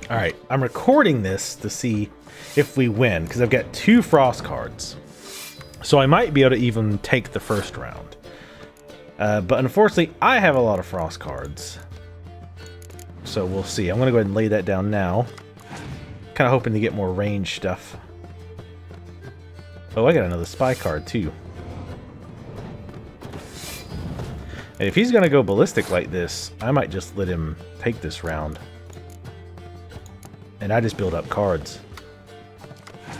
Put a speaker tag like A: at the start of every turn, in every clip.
A: Alright, I'm recording this to see if we win, because I've got 2 frost cards. So I might be able to even take the first round. But unfortunately, I have a lot of frost cards. So we'll see. I'm going to go ahead and lay that down now. Kind of hoping to get more range stuff. Oh, I got another spy card too. And if he's going to go ballistic like this, I might just let him take this round. And I just build up cards.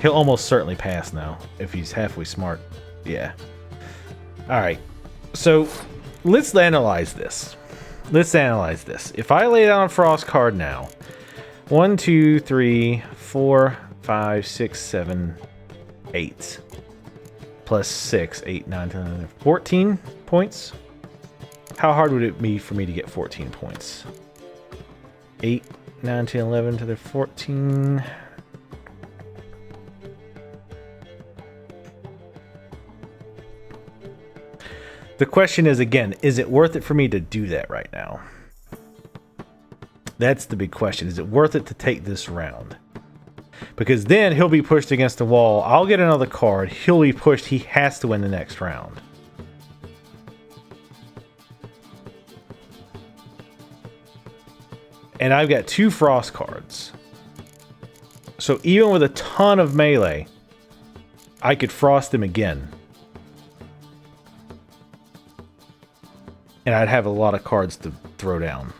A: He'll almost certainly pass now, if he's halfway smart. Yeah. Alright. So, let's analyze this. Let's analyze this. If I lay down a frost card now, 1, 2, 3, 4, 5, 6, 7, 8. Plus 6, 8, 9, 10, 11, 14 points. How hard would it be for me to get 14 points? 8, 9, 10, 11 to the 14. The question is, again, is it worth it for me to do that right now? That's the big question. Is it worth it to take this round? Because then he'll be pushed against the wall. I'll get another card. He'll be pushed. He has to win the next round. And I've got 2 frost cards. So even with a ton of melee, I could frost him again. And I'd have a lot of cards to throw down.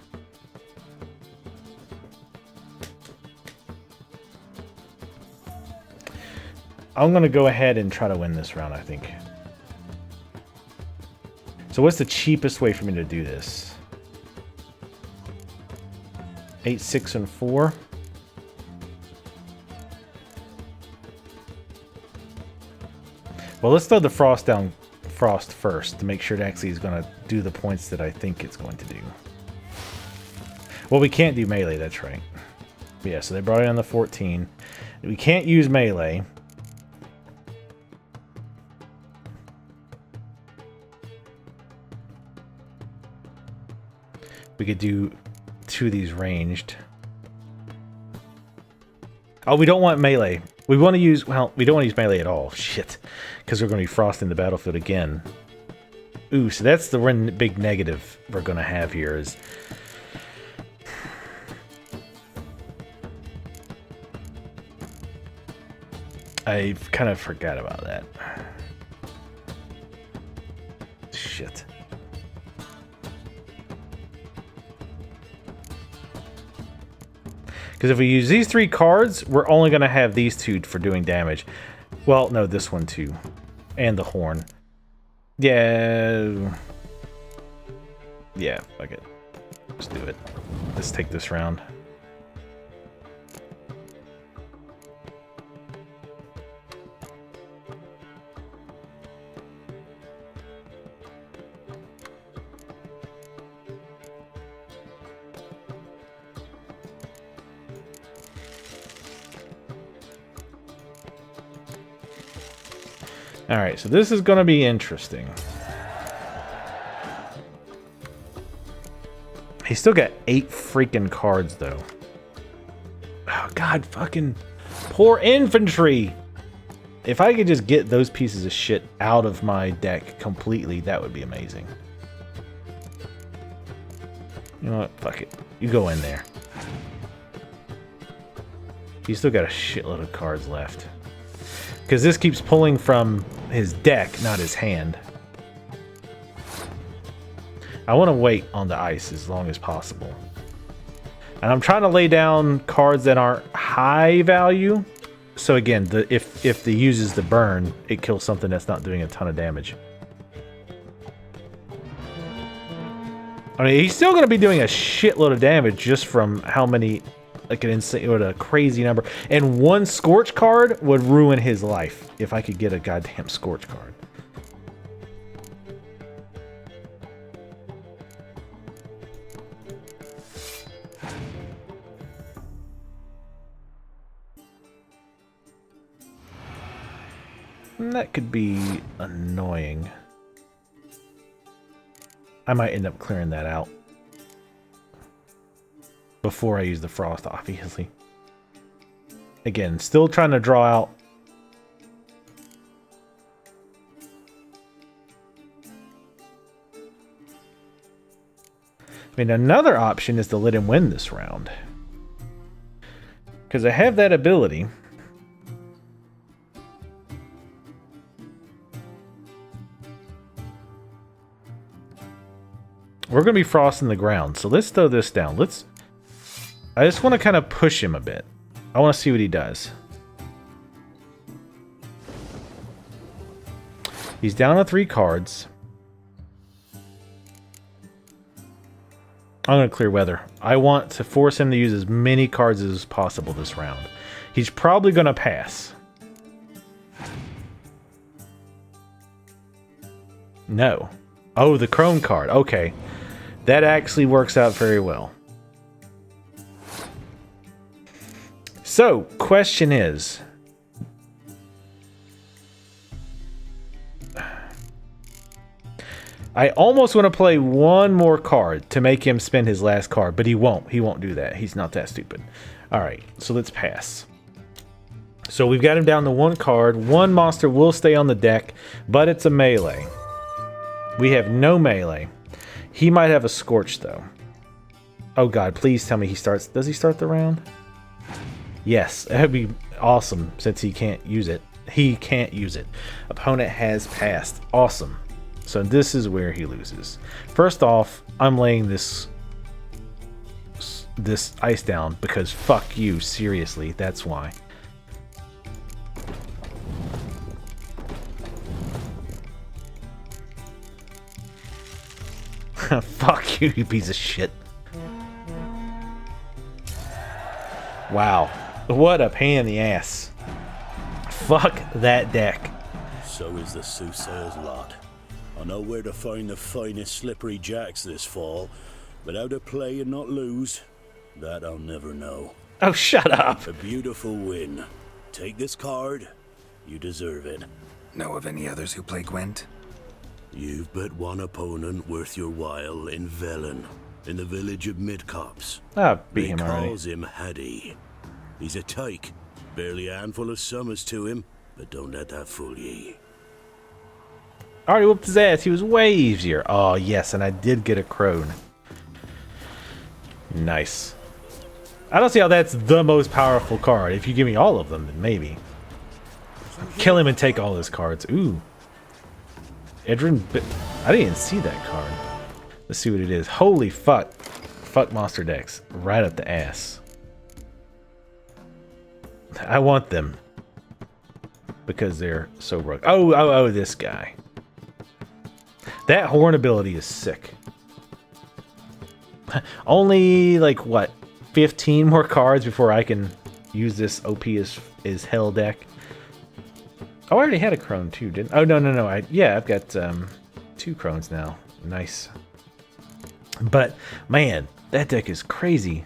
A: I'm going to go ahead and try to win this round, I think. So what's the cheapest way for me to do this? 8, 6, and 4. Well, let's throw the frost down first to make sure it actually is going to do the points that I think it's going to do. Well, we can't do melee, that's right. Yeah, so they brought it on the 14. We can't use melee. We could do 2 of these ranged. Oh, we don't want melee. We want to use, well, we don't want to use melee at all. Shit. Because we're going to be frosting the battlefield again. Ooh, so that's the one big negative we're going to have here is... I kind of forgot about that. Shit. Because if we use these 3 cards, we're only going to have these 2 for doing damage. Well, no, this one too. And the horn. Yeah. Yeah, fuck it. Let's do it. Let's take this round. Alright, so this is going to be interesting. He's still got 8 freaking cards, though. Oh, God, fucking poor infantry! If I could just get those pieces of shit out of my deck completely, that would be amazing. You know what? Fuck it. You go in there. He's still got a shitload of cards left. Because this keeps pulling from his deck, not his hand. I want to wait on the ice as long as possible. And I'm trying to lay down cards that aren't high value. So again, if the uses the burn, it kills something that's not doing a ton of damage. I mean, he's still going to be doing a shitload of damage just from how many... Like an insane, what a crazy number. And 1 Scorch card would ruin his life if I could get a goddamn Scorch card. And that could be annoying. I might end up clearing that out. before I use the frost, obviously. Again, still trying to draw out. I mean, another option is to let him win this round. Because I have that ability. We're going to be frosting the ground, so let's throw this down. I just want to kind of push him a bit. I want to see what he does. He's down to 3 cards. I'm going to clear weather. I want to force him to use as many cards as possible this round. He's probably going to pass. No. Oh, the Chrome card. Okay. That actually works out very well. So, question is... I almost want to play one more card to make him spend his last card, but he won't. He won't do that. He's not that stupid. Alright, so let's pass. So we've got him down to 1 card. 1 monster will stay on the deck, but it's a melee. We have no melee. He might have a Scorch, though. Oh god, please tell me he starts... Does he start the round? Yes, that would be awesome since he can't use it. He can't use it. Opponent has passed. Awesome. So this is where he loses. First off, I'm laying this ice down because fuck you, seriously, that's why. Fuck you, you piece of shit. Wow. What a pain in the ass. Fuck that deck.
B: So is the soothsayer's lot. I know where to find the finest slippery jacks this fall, but how to play and not lose, that I'll never know.
A: Oh, shut up.
B: A beautiful win. Take this card. You deserve it.
C: Know of any others who play Gwent?
B: You've but one opponent worth your while in Velen, in the village of Midcopse.
A: Ah, beat him already.
B: He calls him Haddy. He's a tyke. Barely a handful of summers to him, but don't let that fool ye.
A: Already whooped his ass. He was way easier. Oh, yes, and I did get a crone. Nice. I don't see how that's the most powerful card. If you give me all of them, then maybe. Kill him and take all his cards. Ooh. Edrin... I didn't even see that card. Let's see what it is. Holy fuck. Fuck monster decks. Right up the ass. I want them. Because they're so broke. Oh, this guy. That horn ability is sick. Only, like, what? 15 more cards before I can use this OP as hell deck. Oh, I already had a crone too, didn't I? Oh, no. I've got 2 crones now. Nice. But, man, that deck is crazy.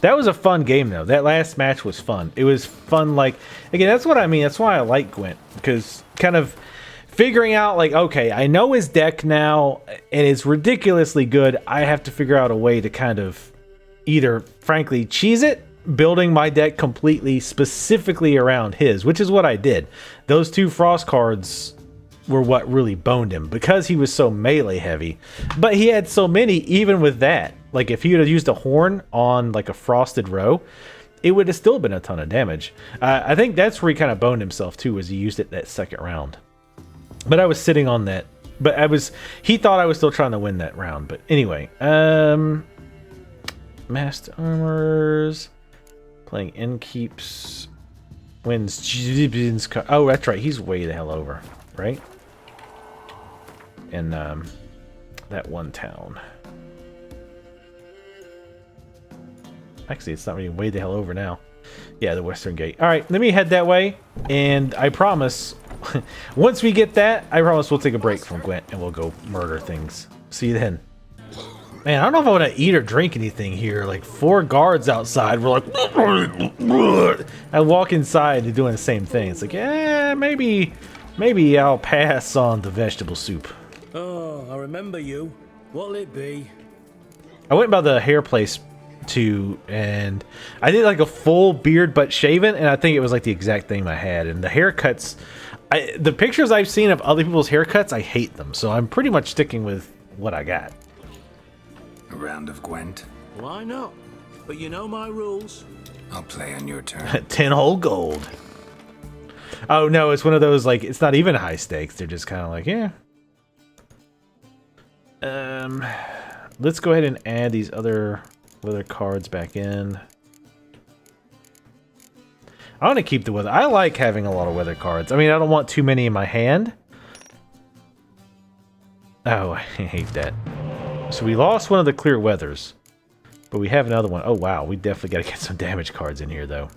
A: That was a fun game, though. That last match was fun. It was fun, like... Again, that's what I mean. That's why I like Gwent. Because kind of figuring out, like, okay, I know his deck now, and it's ridiculously good. I have to figure out a way to kind of either, frankly, cheese it, building my deck completely specifically around his, which is what I did. Those 2 frost cards were what really boned him because he was so melee heavy. But he had so many even with that. Like if he would have used a horn on like a frosted row, it would have still been a ton of damage. I think that's where he kind of boned himself too, was he used it that second round. But I was sitting on that. But he thought I was still trying to win that round. But anyway, Masked Armors, playing Innkeeps, wins. Oh, that's right. He's way the hell over, right? And that one town. Actually, it's not really way the hell over now. Yeah, the Western Gate. All right, let me head that way, and I promise, once we get that, I promise we'll take a break from Gwent and we'll go murder things. See you then. Man, I don't know if I want to eat or drink anything here. Like 4 guards outside. We're like, I walk inside and doing the same thing. It's like, maybe I'll pass on the vegetable soup.
B: Oh, I remember you. What'll it be?
A: I went by the hair place too, and I did like a full beard but shaven, and I think it was like the exact thing I had. And the haircuts, the pictures I've seen of other people's haircuts, I hate them. So I'm pretty much sticking with what I got.
C: A round of Gwent?
B: Why not? But you know my rules.
C: I'll play on your turn.
A: 10 whole gold. Oh no, it's one of those like it's not even high stakes. They're just kind of like, yeah. Let's go ahead and add these other weather cards back in. I want to keep the weather. I like having a lot of weather cards. I mean, I don't want too many in my hand. Oh, I hate that. So we lost one of the clear weathers, but we have another one. Oh wow, we definitely got to get some damage cards in here though.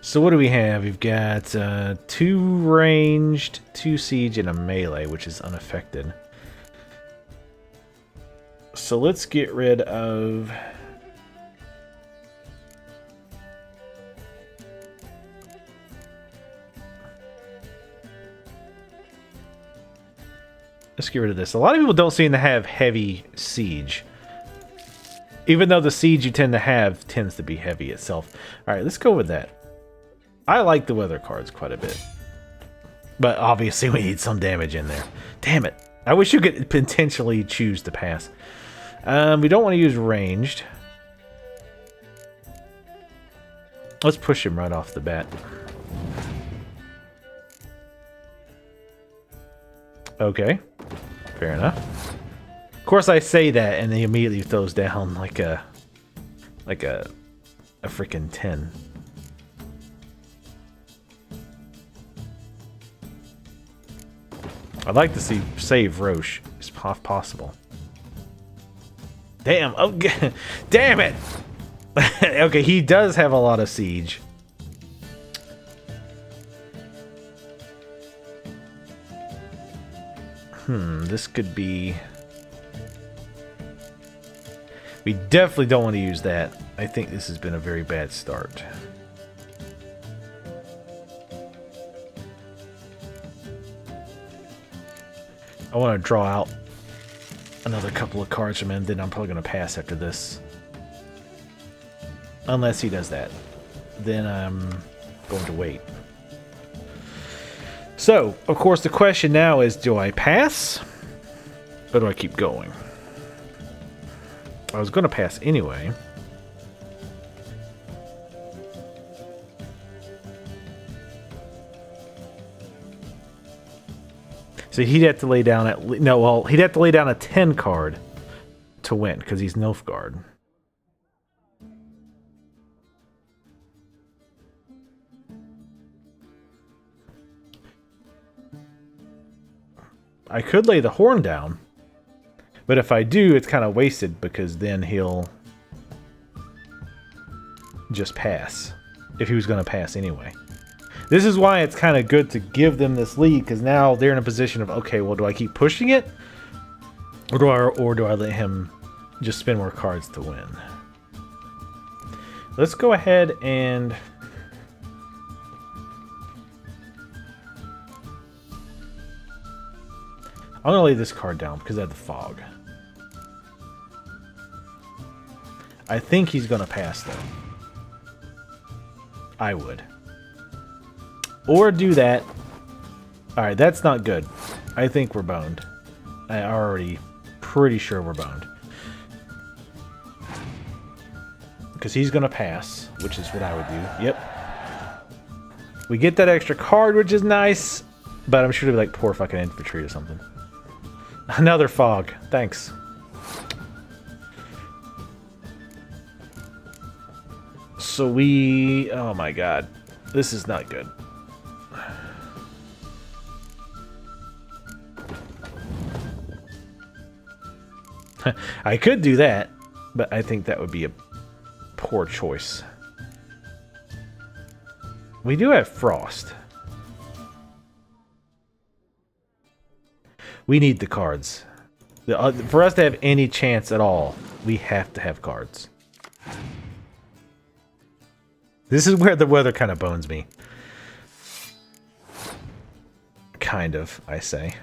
A: So what do we have? We've got 2 ranged, 2 siege, and a melee, which is unaffected. So let's get rid of... Let's get rid of this. A lot of people don't seem to have heavy siege. Even though the siege you tend to have tends to be heavy itself. Alright, let's go with that. I like the weather cards quite a bit. But obviously we need some damage in there. Damn it. I wish you could potentially choose to pass. We don't want to use ranged. Let's push him right off the bat. Okay. Fair enough. Of course I say that and he immediately throws down like a freaking 10. I'd like to see save Roche if possible. Damn! Oh, damn it! Okay, he does have a lot of siege. This could be... We definitely don't want to use that. I think this has been a very bad start. I want to draw out another couple of cards from him, then I'm probably going to pass after this. Unless he does that. Then I'm going to wait. So, of course, the question now is, do I pass? Or do I keep going? I was going to pass anyway. So he'd have to lay down at... No, well, he'd have to lay down a 10 card to win, because he's Nilfgaard. I could lay the horn down, but if I do, it's kind of wasted, because then he'll just pass, if he was going to pass anyway. This is why it's kind of good to give them this lead, because now they're in a position of, okay, well, do I keep pushing it? Or do I let him just spin more cards to win? Let's go ahead and... I'm going to lay this card down because I have the fog. I think he's going to pass, though. I would. Or do that. Alright, that's not good. I think we're boned. I'm already pretty sure we're boned. Because he's going to pass, which is what I would do. Yep. We get that extra card, which is nice. But I'm sure to be like poor fucking infantry or something. Another fog. Thanks. So we... Oh my god. This is not good. I could do that, but I think that would be a poor choice. We do have Frost. We need the cards. For us to have any chance at all, we have to have cards. This is where the weather kind of bones me. Kind of, I say.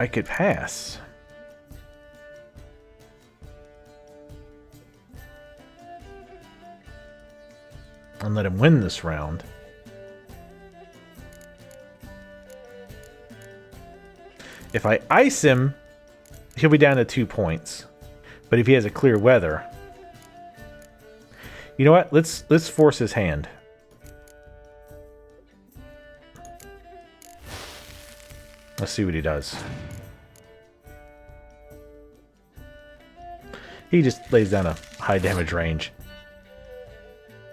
A: I could pass. And let him win this round. If I ice him, he'll be down to 2 points. But if he has a clear weather... You know what? Let's force his hand. Let's see what he does. He just lays down a high damage range.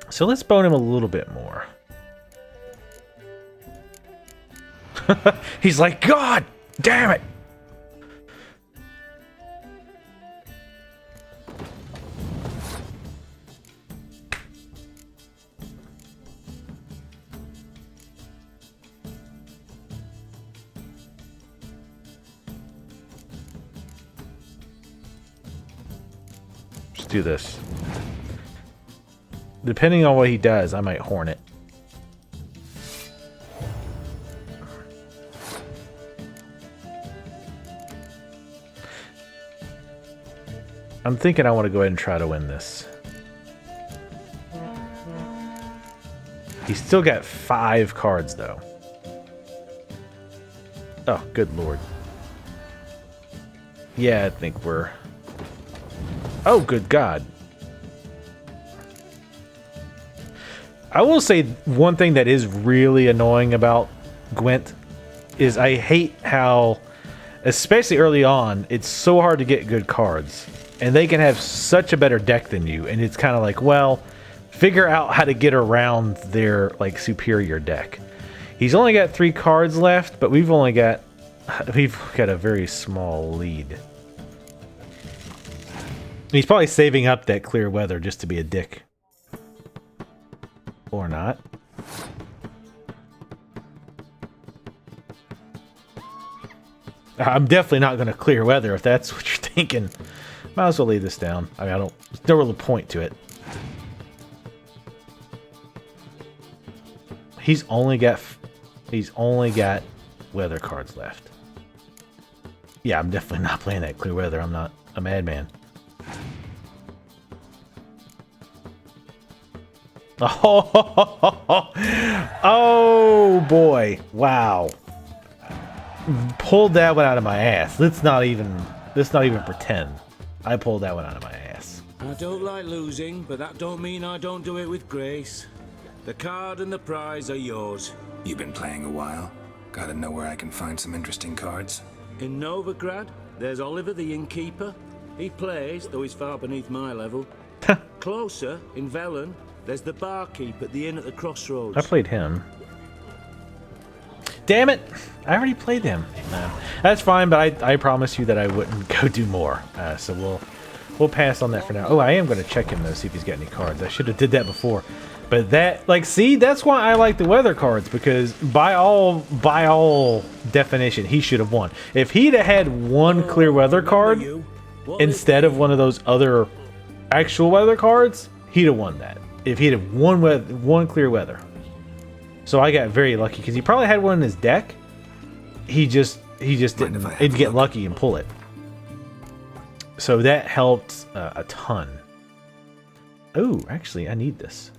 A: So let's bone him a little bit more. He's like, God damn it! Let's do this. Depending on what he does, I might horn it. I'm thinking I want to go ahead and try to win this. He's still got 5 cards, though. Oh, good lord. Yeah, I think we're... Oh, good god. I will say one thing that is really annoying about Gwent is I hate how, especially early on, it's so hard to get good cards. And they can have such a better deck than you, and it's kind of like, well, figure out how to get around their like superior deck. He's only got 3 cards left, but we've got a very small lead. He's probably saving up that clear weather just to be a dick. Or not. I'm definitely not going to clear weather if that's what you're thinking. Might as well lay this down. I mean, there's no real point to it. He's only got weather cards left. Yeah, I'm definitely not playing that clear weather. I'm not a madman. Oh boy! Wow. Pulled that one out of my ass. Let's not even pretend. I pulled that one out of my ass.
D: I don't like losing, but that don't mean I don't do it with grace. The card and the prize are yours.
C: You've been playing a while. Gotta know where I can find some interesting cards.
D: In Novigrad, there's Oliver the innkeeper. He plays, though he's far beneath my level. Closer, in Velen, there's the barkeep at the inn at the crossroads.
A: I played him. Damn it! I already played him. That's fine, but I promise you that I wouldn't go do more. So we'll pass on that for now. Oh, I am going to check him though, see if he's got any cards. I should have did that before. But that, like, see, that's why I like the weather cards, because by all definition, he should have won. If he'd have had one clear weather card instead of one of those other actual weather cards, he'd have won that. If he'd have one clear weather. So I got very lucky because he probably had one in his deck. He just didn't get lucky and pull it. So that helped a ton. Oh, actually, I need this.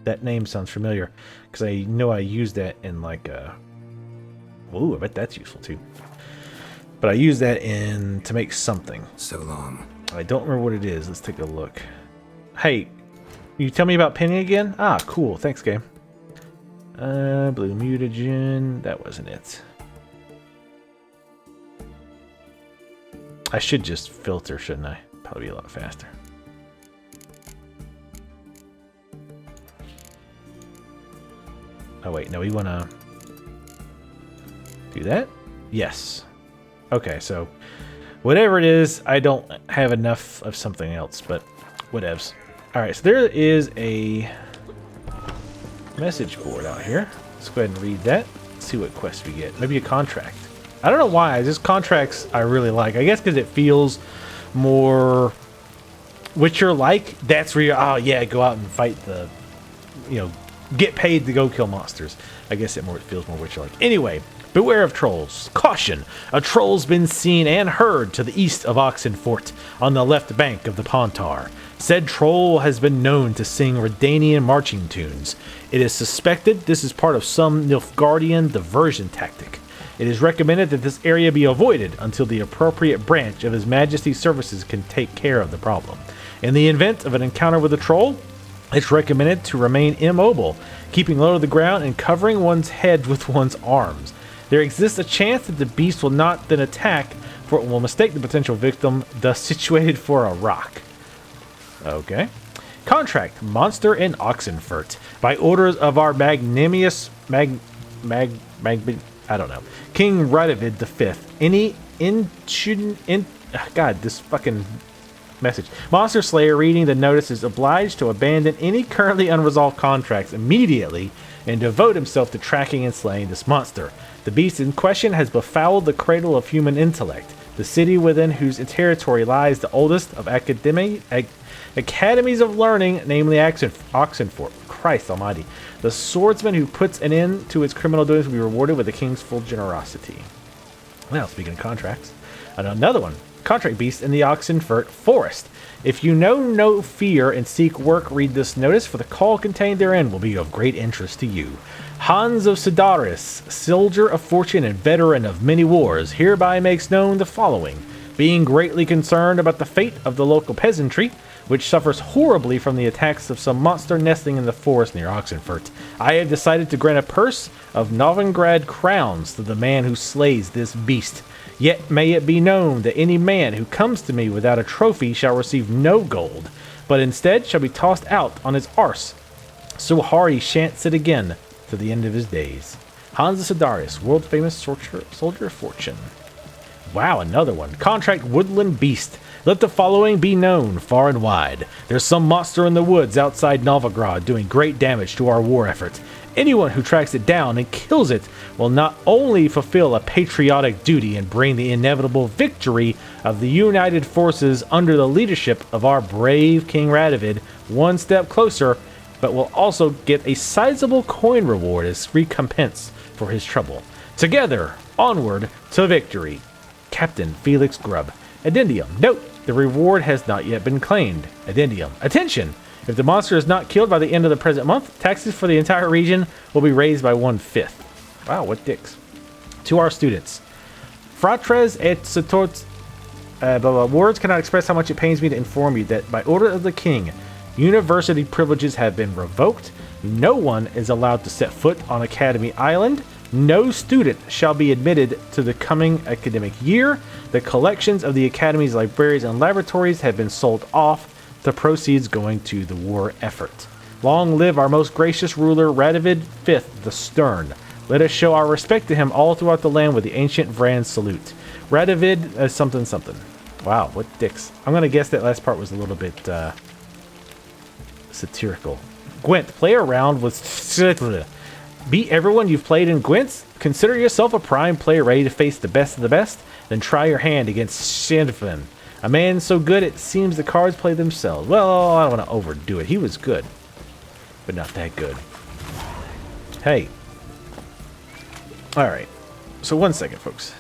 A: That name sounds familiar because I know I used that in like a... Ooh, I bet that's useful too. But I used that to make something.
C: So long.
A: I don't remember what it is. Let's take a look. Hey, you tell me about pinning again? Ah, cool. Thanks, game. Blue mutagen. That wasn't it. I should just filter, shouldn't I? Probably be a lot faster. Oh wait, no, we want to do that? Yes. Okay, so whatever it is, I don't have enough of something else, but whatevs. Alright, so there is a message board out here. Let's go ahead and read that. See what quests we get. Maybe a contract. I don't know why. Just contracts I really like. I guess because it feels more Witcher-like. That's where you, oh yeah, go out and fight the, you know, get paid to go kill monsters. I guess it feels more Witcher-like. Anyway, Beware of trolls. Caution! A troll's been seen and heard to the east of Oxenfort, on the left bank of the Pontar. Said troll has been known to sing Redanian marching tunes. It is suspected this is part of some Nilfgaardian diversion tactic. It is recommended that this area be avoided until the appropriate branch of His Majesty's services can take care of the problem. In the event of an encounter with a troll, it's recommended to remain immobile, keeping low to the ground and covering one's head with one's arms. There exists a chance that the beast will not then attack, for it will mistake the potential victim, thus situated for a rock. Okay. Contract, Monster in Oxenfurt. By orders of our magnanimous... I don't know. King Radovid V. God, this fucking message. Monster Slayer reading the notice is obliged to abandon any currently unresolved contracts immediately and devote himself to tracking and slaying this monster. The beast in question has befouled the cradle of human intellect, the city within whose territory lies the oldest of academies of learning, namely Oxenfort. Christ almighty. The swordsman who puts an end to its criminal doings will be rewarded with the king's full generosity. Now, speaking of contracts, another one. Contract beast in the Oxenfurt forest. If you know no fear and seek work, read this notice, for the call contained therein will be of great interest to you. Hans of Sidaris, soldier of fortune and veteran of many wars, hereby makes known the following. Being greatly concerned about the fate of the local peasantry, which suffers horribly from the attacks of some monster nesting in the forest near Oxenfurt, I have decided to grant a purse of Novigrad crowns to the man who slays this beast. Yet may it be known that any man who comes to me without a trophy shall receive no gold, but instead shall be tossed out on his arse, so hard he shan't sit again to the end of his days. Hans of Sidaris, world famous soldier of fortune. Wow, another one. Contract Woodland Beast. Let the following be known far and wide. There's some monster in the woods outside Novigrad doing great damage to our war effort. Anyone who tracks it down and kills it will not only fulfill a patriotic duty and bring the inevitable victory of the united forces under the leadership of our brave King Radovid one step closer, but will also get a sizable coin reward as recompense for his trouble. Together, onward to victory. Captain Felix Grubb. Addendum. Note, the reward has not yet been claimed. Addendum. Attention! If the monster is not killed by the end of the present month, taxes for the entire region will be raised by 1/5. Wow, what dicks. To our students. Fratres et Satorts. Words cannot express how much it pains me to inform you that by order of the king, university privileges have been revoked. No one is allowed to set foot on Academy Island. No student shall be admitted to the coming academic year. The collections of the Academy's libraries and laboratories have been sold off, the proceeds going to the war effort. Long live our most gracious ruler, Radovid V the Stern. Let us show our respect to him all throughout the land with the ancient Vran salute. Radovid something something. Wow, what dicks. I'm going to guess that last part was a little bit satirical. Gwent, play around with... Beat everyone you've played in Gwent? Consider yourself a prime player ready to face the best of the best? Then try your hand against Shandfin. A man so good it seems the cards play themselves. Well, I don't want to overdo it. He was good, but not that good. Hey. Alright. So 1 second, folks.